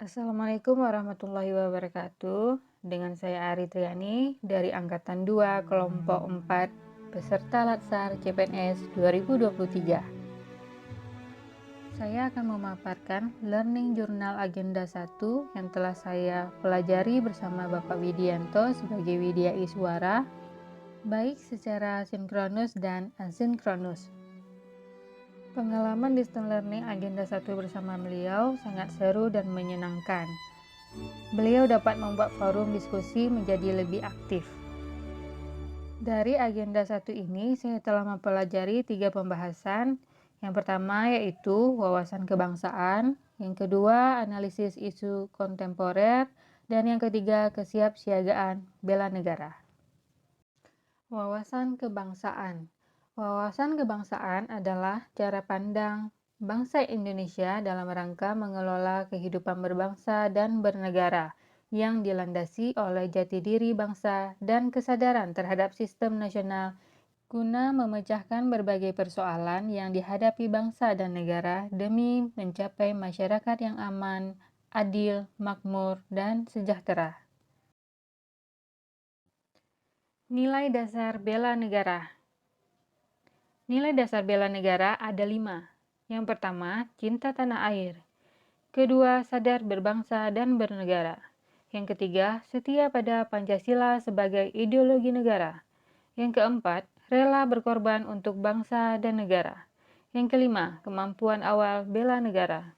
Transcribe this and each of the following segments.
Assalamualaikum warahmatullahi wabarakatuh. Dengan saya Ari Triani dari Angkatan 2 Kelompok 4 peserta Latsar CPNS 2023. Saya akan memaparkan Learning Journal Agenda 1 yang telah saya pelajari bersama Bapak Widianto sebagai Widya Iswara, baik secara sinkronus dan asinkronus. Pengalaman distance learning agenda 1 bersama beliau sangat seru dan menyenangkan. Beliau dapat membuat forum diskusi menjadi lebih aktif. Dari agenda 1 ini, saya telah mempelajari 3 pembahasan. Yang pertama yaitu wawasan kebangsaan, yang kedua analisis isu kontemporer, dan yang ketiga kesiapsiagaan bela negara. Wawasan kebangsaan. Wawasan kebangsaan adalah cara pandang bangsa Indonesia dalam rangka mengelola kehidupan berbangsa dan bernegara yang dilandasi oleh jati diri bangsa dan kesadaran terhadap sistem nasional guna memecahkan berbagai persoalan yang dihadapi bangsa dan negara demi mencapai masyarakat yang aman, adil, makmur, dan sejahtera. Nilai dasar bela negara. Nilai dasar bela negara ada 5. Yang pertama, cinta tanah air. Kedua, sadar berbangsa dan bernegara. Yang ketiga, setia pada Pancasila sebagai ideologi negara. Yang keempat, rela berkorban untuk bangsa dan negara. Yang kelima, kemampuan awal bela negara.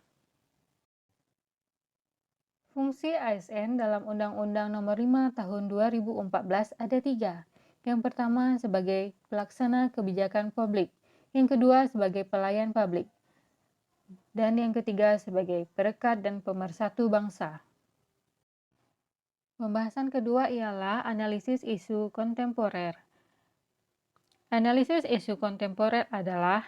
Fungsi ASN dalam Undang-Undang Nomor 5 Tahun 2014 ada 3. Yang pertama sebagai pelaksana kebijakan publik, yang kedua sebagai pelayan publik, dan yang ketiga sebagai perekat dan pemersatu bangsa. Pembahasan kedua ialah analisis isu kontemporer. Analisis isu kontemporer adalah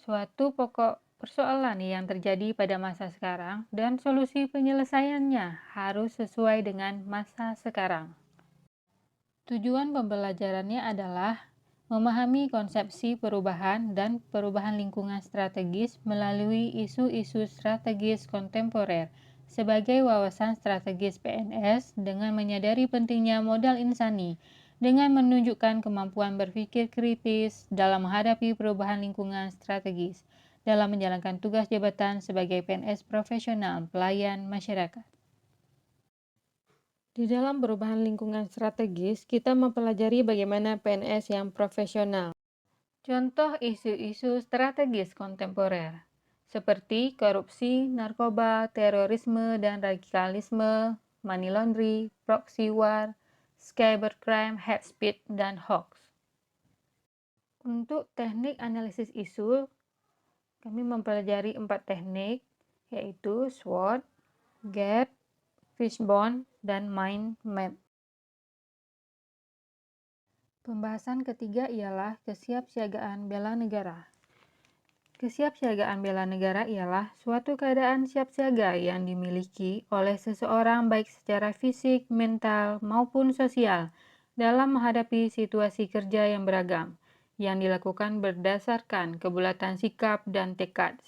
suatu pokok persoalan yang terjadi pada masa sekarang dan solusi penyelesaiannya harus sesuai dengan masa sekarang. Tujuan pembelajarannya adalah memahami konsepsi perubahan dan perubahan lingkungan strategis melalui isu-isu strategis kontemporer sebagai wawasan strategis PNS dengan menyadari pentingnya modal insani dengan menunjukkan kemampuan berpikir kritis dalam menghadapi perubahan lingkungan strategis dalam menjalankan tugas jabatan sebagai PNS profesional pelayan masyarakat. Di dalam perubahan lingkungan strategis, kita mempelajari bagaimana PNS yang profesional. Contoh isu-isu strategis kontemporer, seperti korupsi, narkoba, terorisme dan radikalisme, money laundry, proxy war, cybercrime, hate speech, dan hoax. Untuk teknik analisis isu, kami mempelajari 4 teknik, yaitu SWOT, GAP, Fishbone, dan Mind Map. Pembahasan ketiga ialah kesiapsiagaan bela negara. Kesiapsiagaan bela negara ialah suatu keadaan siap siaga yang dimiliki oleh seseorang baik secara fisik, mental, maupun sosial dalam menghadapi situasi kerja yang beragam, yang dilakukan berdasarkan kebulatan sikap dan tekad.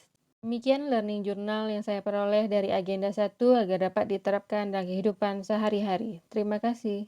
Demikian learning journal yang saya peroleh dari agenda 1 agar dapat diterapkan dalam kehidupan sehari-hari. Terima kasih.